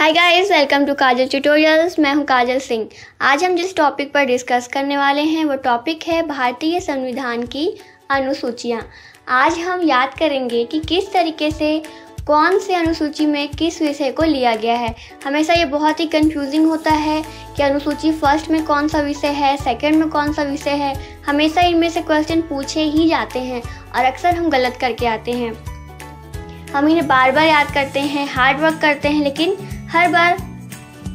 Hi guys, welcome to Kajal tutorials. मैं हूं काजल सिंह। आज हम जिस टॉपिक पर डिस्कस करने वाले हैं वो टॉपिक है भारतीय संविधान की अनुसूचियां। आज हम याद करेंगे कि किस तरीके से कौन से अनुसूची में किस विषय को लिया गया है। हमेशा ये बहुत ही कंफ्यूजिंग होता है कि अनुसूची फर्स्ट में कौन सा विषय है, सेकंड में कौन सा विषय है। हमेशा इनमें से क्वेश्चन पूछे ही जाते हैं और अक्सर हम गलत करके आते हैं। हम इन्हें बार बार याद करते हैं, हार्ड वर्क करते हैं, लेकिन हर बार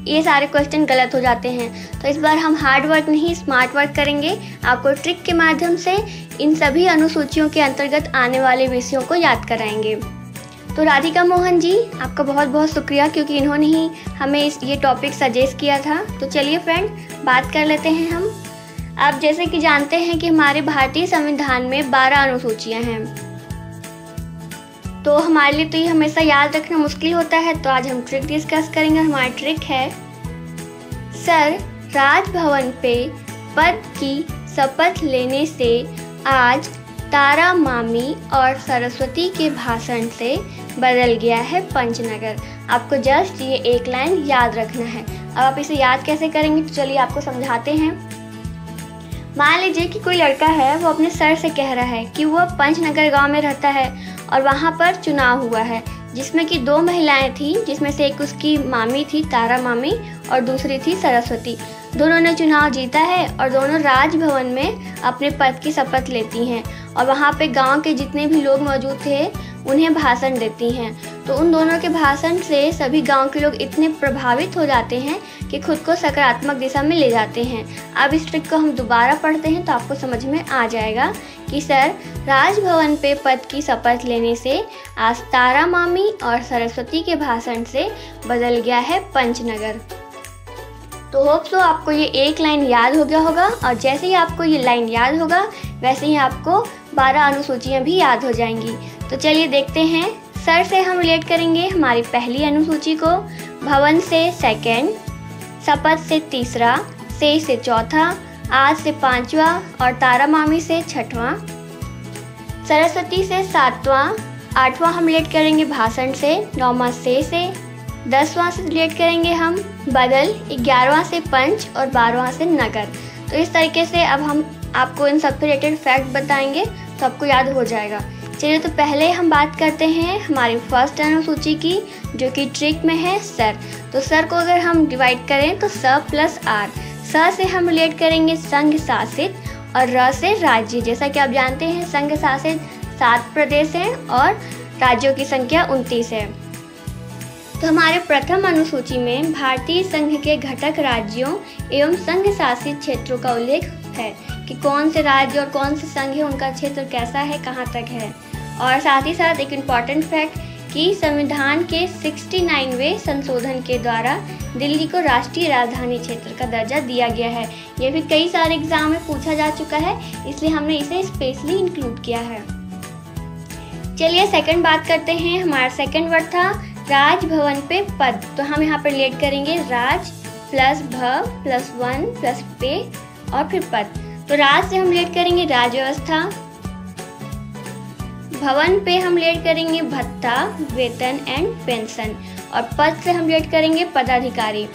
ये सारे क्वेश्चन गलत हो जाते हैं। तो इस बार हम हार्ड वर्क नहीं, स्मार्ट वर्क करेंगे। आपको ट्रिक के माध्यम से इन सभी अनुसूचियों के अंतर्गत आने वाले विषयों को याद कराएंगे। तो राधिका मोहन जी, आपका बहुत बहुत शुक्रिया, क्योंकि इन्होंने ही हमें ये टॉपिक सजेस्ट किया था। तो चलिए फ्रेंड, बात कर लेते हैं हम। आप जैसे कि जानते हैं कि हमारे भारतीय संविधान में 12 अनुसूचियाँ हैं, तो हमारे लिए तो ये हमेशा याद रखना मुश्किल होता है। तो आज हम ट्रिक डिस्कस करेंगे। हमारा ट्रिक है, सर राजभवन पे पद की शपथ लेने से आज तारा मामी और सरस्वती के भाषण से बदल गया है पंचनगर। आपको जस्ट ये एक लाइन याद रखना है। अब आप इसे याद कैसे करेंगे, तो चलिए आपको समझाते हैं। मान लीजिए कि कोई लड़का है, वो अपने सर से कह रहा है कि वह पंचनगर गांव में रहता है और वहां पर चुनाव हुआ है, जिसमें कि 2 महिलाएं थी, जिसमें से एक उसकी मामी थी, तारा मामी, और दूसरी थी सरस्वती। दोनों ने चुनाव जीता है और दोनों राजभवन में अपने पद की शपथ लेती हैं और वहाँ पे गांव के जितने भी लोग मौजूद थे उन्हें भाषण देती हैं। तो उन दोनों के भाषण से सभी गांव के लोग इतने प्रभावित हो जाते हैं कि खुद को सकारात्मक दिशा में ले जाते हैं। अब इस ट्रिक को हम दोबारा पढ़ते हैं तो आपको समझ में आ जाएगा कि सर राजभवन पे पद की शपथ लेने से आज तारा मामी और सरस्वती के भाषण से बदल गया है पंचनगर। तो होप सो आपको ये एक लाइन याद हो गया होगा, और जैसे ही आपको ये लाइन याद होगा वैसे ही आपको 12 अनुसूचियाँ भी याद हो जाएंगी। तो चलिए देखते हैं। सर से हम रिलेट करेंगे हमारी पहली अनुसूची को, भवन से सेकंड, शपथ से तीसरा, से चौथा, आज से 5वां और तारा मामी से 6वां, सरस्वती से 7वां, 8वां हम रिलेट करेंगे भाषण से, 9वां से 10वां से रिलेट करेंगे हम बदल, 11वां से पंच और 12वां से नगर। तो इस तरीके से अब हम आपको इन सब रिलेटेड फैक्ट बताएंगे तो आपको याद हो जाएगा। चलिए, तो पहले हम बात करते हैं हमारी फर्स्ट अनुसूची की, जो कि ट्रिक में है सर। तो सर को अगर हम डिवाइड करें तो स प्लस आर। स से हम रिलेट करेंगे संघ शासित और र से राज्य। जैसा कि आप जानते हैं संघ शासित 7 प्रदेश हैं और राज्यों की संख्या 29 है। तो हमारे प्रथम अनुसूची में भारतीय संघ के घटक राज्यों एवं संघ शासित क्षेत्रों का उल्लेख है कि कौन से राज्य और कौन से संघ है, उनका क्षेत्र कैसा है, कहाँ तक है। और साथ ही साथ एक इम्पॉर्टेंट फैक्ट कि संविधान के 69वें संशोधन के द्वारा दिल्ली को राष्ट्रीय राजधानी क्षेत्र का दर्जा दिया गया है। ये भी कई सारे एग्जाम में पूछा जा चुका है, इसलिए हमने इसे स्पेशली इंक्लूड किया है। चलिए सेकंड बात करते हैं। हमारा सेकंड वर्ड था राजभवन पे पद। तो हम यहाँ पर रिलेट करेंगे राज प्लस भ प्लस वन प्लस पे और फिर पद। तो राज से हम रिलेट करेंगे राज व्यवस्था, भवन पे हम रिलेट करेंगे भत्ता, वेतन एंड पेंशन, और पद से हम रिलेट करेंगे पदाधिकारी,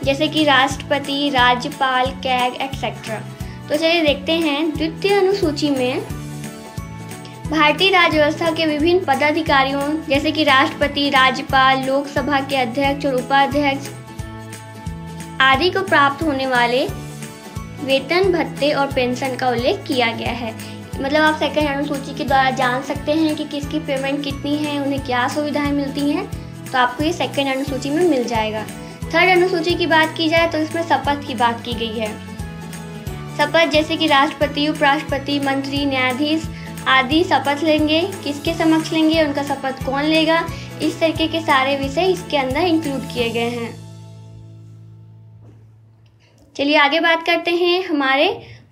जैसे कि राष्ट्रपति, राज्यपाल, कैग एक्सेट्रा। तो चलिए देखते हैं द्वितीय अनुसूची में भारतीय राज्य व्यवस्था के विभिन्न पदाधिकारियों, जैसे कि राष्ट्रपति, राज्यपाल, लोकसभा के अध्यक्ष और उपाध्यक्ष आदि को प्राप्त होने वाले वेतन, भत्ते और पेंशन का उल्लेख किया गया है। मतलब आप सेकंड अनुसूची के द्वारा जान सकते हैं कि किसकी पेमेंट कितनी है, उन्हें क्या सुविधाएं मिलती हैं। तो आपको ये सेकंड अनुसूची में मिल जाएगा। थर्ड अनुसूची की बात की जाए तो इसमें शपथ की बात की गई है। शपथ जैसे कि राष्ट्रपति, उपराष्ट्रपति, मंत्री, न्यायाधीश आदि शपथ लेंगे, किसके समक्ष लेंगे, उनका शपथ कौन लेगा, इस तरीके के सारे विषय इसके अंदर इंक्लूड किए गए हैं। चलिए आगे बात करते हैं हमारे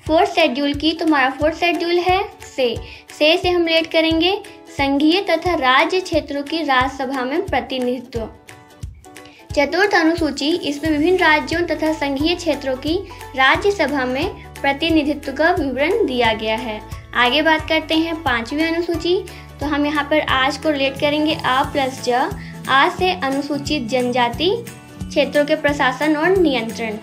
फोर्थ शेड्यूल की। तो हमारा फोर्थ शेड्यूल है से हम रिलेट करेंगे संघीय तथा राज्य क्षेत्रों की राज्यसभा में प्रतिनिधित्व। चतुर्थ अनुसूची, इसमें विभिन्न राज्यों तथा संघीय क्षेत्रों की राज्यसभा में प्रतिनिधित्व का विवरण दिया गया है। आगे बात करते हैं 5वीं अनुसूची। तो हम यहाँ पर आज को रिलेट करेंगे आ प्लस ज। आज से अनुसूचित जनजाति क्षेत्रों के प्रशासन और नियंत्रण।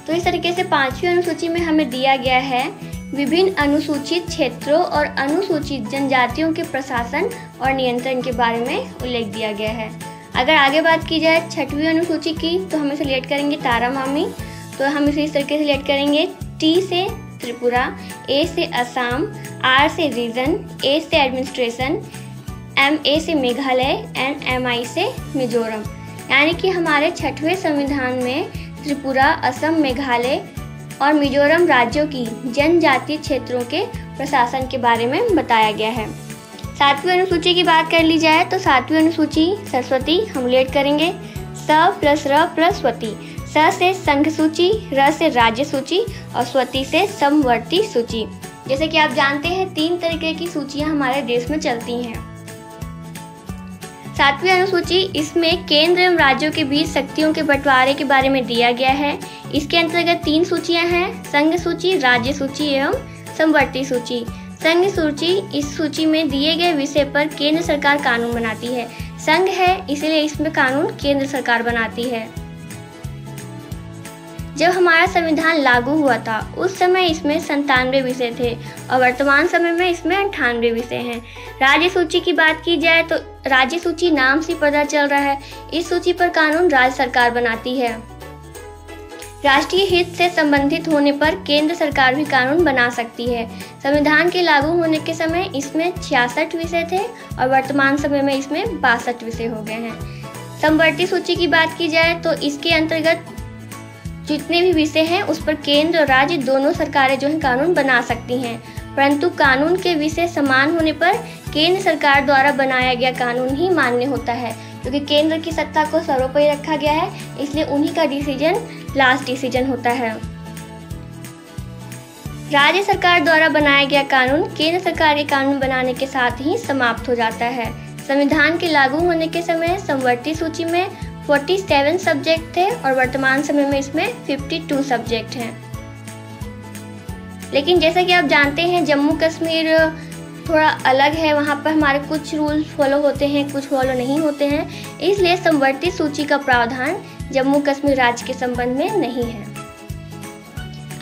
तो इस तरीके से 5वीं अनुसूची में हमें दिया गया है विभिन्न अनुसूचित क्षेत्रों और अनुसूचित जनजातियों के प्रशासन और नियंत्रण के बारे में उल्लेख दिया गया है। अगर आगे बात की जाए 6वीं अनुसूची की, तो हम इसे सिलेक्ट करेंगे तारा मामी। तो हम इसे इस तरीके से सिलेक्ट करेंगे, टी से त्रिपुरा, ए से असम, आर से रीजन, ए से एडमिनिस्ट्रेशन, एम ए से मेघालय एंड एम आई से मिजोरम। यानी कि हमारे 6वें संविधान में त्रिपुरा, असम, मेघालय और मिजोरम राज्यों की जनजातीय क्षेत्रों के प्रशासन के बारे में बताया गया है। 7वीं अनुसूची की बात कर ली जाए तो 7वीं अनुसूची सरस्वती हम लेट करेंगे, स प्लस र प्लस स्वती। स से संघ सूची, र से राज्य सूची और स्वती से समवर्ती सूची। जैसे कि आप जानते हैं 3 तरीके की सूचियां हमारे देश में चलती हैं। 7वीं अनुसूची, इसमें केंद्र एवं राज्यों के बीच शक्तियों के बंटवारे के बारे में दिया गया है। इसके अंतर्गत 3 सूचियां हैं, संघ सूची, राज्य सूची एवं समवर्ती सूची। संघ सूची, इस सूची में दिए गए विषय पर केंद्र सरकार कानून बनाती है। संघ है इसलिए इसमें कानून केंद्र सरकार बनाती है। जब हमारा संविधान लागू हुआ था उस समय इसमें 97 विषय थे और वर्तमान समय में इसमें 98 विषय हैं। राज्य सूची की बात की जाए तो राज्य सूची नाम से पता चल रहा है, इस सूची पर कानून राज्य सरकार बनाती है। राष्ट्रीय हित से संबंधित होने पर केंद्र सरकार भी कानून बना सकती है। संविधान के लागू होने के समय इसमें 66 विषय थे और वर्तमान समय में इसमें 62 विषय हो गए हैं। समवर्ती सूची की बात की जाए तो इसके अंतर्गत जितने भी विषय हैं उस पर केंद्र और राज्य दोनों सरकारें जो है कानून बना सकती हैं, परंतु कानून के विषय समान होने पर केंद्र सरकार द्वारा बनाया गया कानून ही मान्य होता है, क्योंकि केंद्र की सत्ता को सर्वोपरि रखा गया है, इसलिए उन्हीं का डिसीजन लास्ट डिसीजन होता है। राज्य सरकार द्वारा बनाया गया कानून केंद्र सरकार के कानून बनाने के साथ ही समाप्त हो जाता है। संविधान के लागू होने के समय समवर्ती सूची में 47 सब्जेक्ट थे और वर्तमान समय में इसमें 52 सब्जेक्ट हैं। लेकिन जैसा कि आप जानते हैं जम्मू कश्मीर थोड़ा अलग है, वहाँ पर हमारे कुछ रूल फॉलो होते हैं, कुछ फॉलो नहीं होते हैं, इसलिए समवर्ती सूची का प्रावधान जम्मू कश्मीर राज्य के संबंध में नहीं है।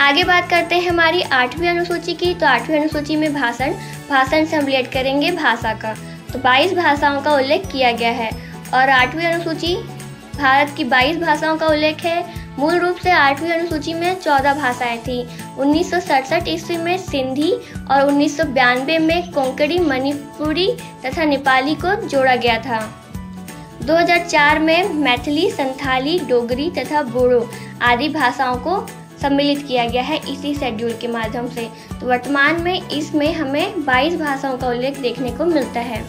आगे बात करते हैं हमारी 8वीं अनुसूची की। तो 8वीं अनुसूची में भाषण से हम लेट करेंगे भाषा का। तो 22 भाषाओं का उल्लेख किया गया है और 8वीं अनुसूची भारत की 22 भाषाओं का उल्लेख है। मूल रूप से 8वीं अनुसूची में 14 भाषाएं थी। 1967 ईस्वी में सिंधी और 1992 में कोंकणी, मणिपुरी तथा नेपाली को जोड़ा गया था। 2004 में मैथिली, संथाली, डोगरी तथा बोडो आदि भाषाओं को सम्मिलित किया गया है इसी शेड्यूल के माध्यम से। तो वर्तमान में इसमें हमें 22 भाषाओं का उल्लेख देखने को मिलता है।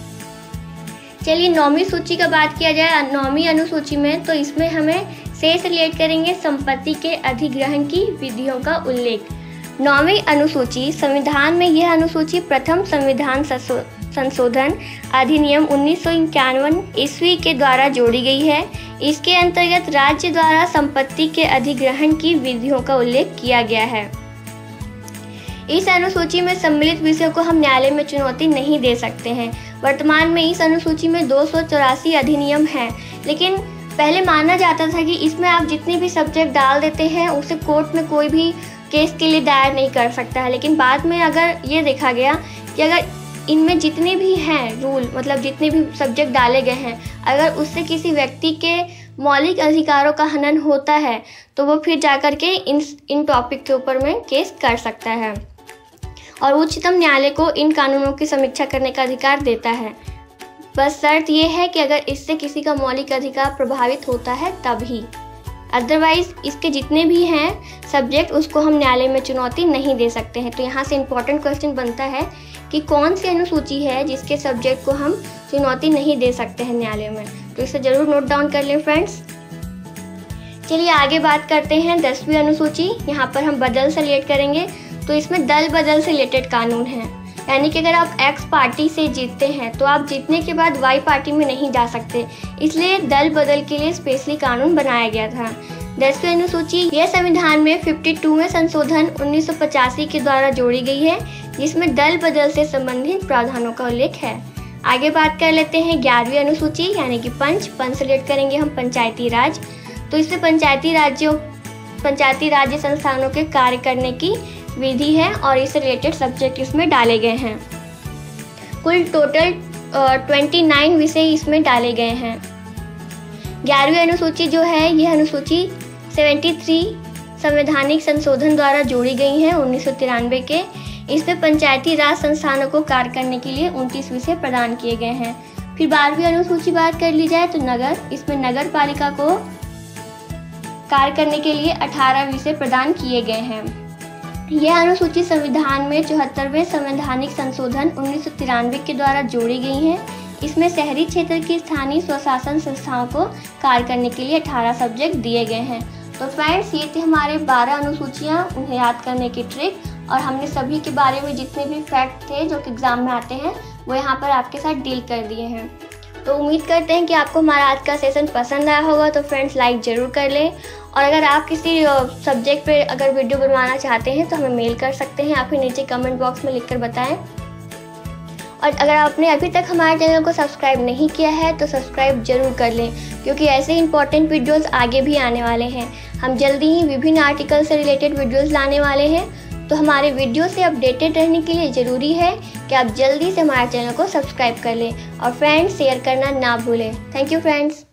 चलिए 9वीं सूची का बात किया जाए। 9वीं अनुसूची में तो इसमें हमें से रिलेट करेंगे संपत्ति के अधिग्रहण की विधियों का उल्लेख। 9वीं अनुसूची संविधान में यह अनुसूची प्रथम संविधान संशोधन अधिनियम 1951 ईस्वी के द्वारा जोड़ी गई है। इसके अंतर्गत राज्य द्वारा संपत्ति के अधिग्रहण की विधियों का उल्लेख किया गया है। इस अनुसूची में सम्मिलित विषयों को हम न्यायालय में चुनौती नहीं दे सकते हैं। वर्तमान में इस अनुसूची में 284 अधिनियम हैं, लेकिन पहले माना जाता था कि इसमें आप जितने भी सब्जेक्ट डाल देते हैं उसे कोर्ट में कोई भी केस के लिए दायर नहीं कर सकता है। लेकिन बाद में अगर ये देखा गया कि अगर इनमें जितने भी हैं रूल, मतलब जितने भी सब्जेक्ट डाले गए हैं, अगर उससे किसी व्यक्ति के मौलिक अधिकारों का हनन होता है तो वो फिर जाकर के इन टॉपिक के ऊपर में केस कर सकता है और उच्चतम न्यायालय को इन कानूनों की समीक्षा करने का अधिकार देता है। बस शर्त यह है कि अगर इससे किसी का मौलिक अधिकार प्रभावित होता है तभी, अदरवाइज इसके जितने भी हैं सब्जेक्ट उसको हम न्यायालय में चुनौती नहीं दे सकते हैं। तो यहाँ से इम्पोर्टेंट क्वेश्चन बनता है कि कौन सी अनुसूची है जिसके सब्जेक्ट को हम चुनौती नहीं दे सकते हैं न्यायालय में। तो इसे जरूर नोट डाउन कर लें फ्रेंड्स। चलिए आगे बात करते हैं 10वीं अनुसूची। यहाँ पर हम बदल से रिलेट करेंगे। तो इसमें दल बदल से रिलेटेड कानून है, यानी कि अगर आप एक्स पार्टी से जीतते हैं तो आप जीतने के बाद वाई पार्टी में नहीं जा सकते, इसलिए दल बदल के लिए स्पेशली कानून बनाया गया था। 10वीं अनुसूची यह संविधान में 52वें संशोधन 1985 के द्वारा जोड़ी गई है, जिसमें दल बदल से संबंधित प्रावधानों का उल्लेख है। आगे बात कर लेते हैं 11वीं अनुसूची यानी कि पंच से रिलेट करेंगे हम पंचायती राज। तो इसमें पंचायती राज्य संस्थानों के कार्य करने की विधि है और इससे रिलेटेड सब्जेक्ट इसमें डाले गए हैं। कुल टोटल 29 विषय इसमें डाले गए हैं। 11वीं अनुसूची जो है यह अनुसूची 73 संवैधानिक संशोधन द्वारा जोड़ी गई है 1993 के। इसमें पंचायती राज संस्थानों को कार्य करने के लिए 29 विषय प्रदान किए गए हैं। फिर 12वीं अनुसूची बात कर ली जाए तो नगर, इसमें नगर पालिका को कार्य करने के लिए 18 विषय प्रदान किए गए हैं। यह अनुसूची संविधान में 74वें संवैधानिक संशोधन 1993 के द्वारा जोड़ी गई है। इसमें शहरी क्षेत्र की स्थानीय स्वशासन संस्थाओं को कार्य करने के लिए 18 सब्जेक्ट दिए गए हैं। तो फ्रेंड्स, ये थे हमारे 12 अनुसूचियाँ, उन्हें याद करने की ट्रिक, और हमने सभी के बारे में जितने भी फैक्ट थे जो कि एग्जाम में आते हैं वो यहाँ पर आपके साथ डील कर दिए हैं। तो उम्मीद करते हैं कि आपको हमारा आज का सेशन पसंद आया होगा। तो फ्रेंड्स, लाइक ज़रूर कर लें, और अगर आप किसी सब्जेक्ट पे अगर वीडियो बनवाना चाहते हैं तो हमें मेल कर सकते हैं, आप ही नीचे कमेंट बॉक्स में लिखकर बताएं। और अगर आपने अभी तक हमारे चैनल को सब्सक्राइब नहीं किया है तो सब्सक्राइब जरूर कर लें, क्योंकि ऐसे इंपॉर्टेंट वीडियोस आगे भी आने वाले हैं। हम जल्दी ही विभिन्न आर्टिकल से रिलेटेड वीडियोस लाने वाले हैं। तो हमारे वीडियो से अपडेटेड रहने के लिए ज़रूरी है कि आप जल्दी से हमारे चैनल को सब्सक्राइब कर लें और फ्रेंड्स शेयर करना ना भूलें। Thank you friends.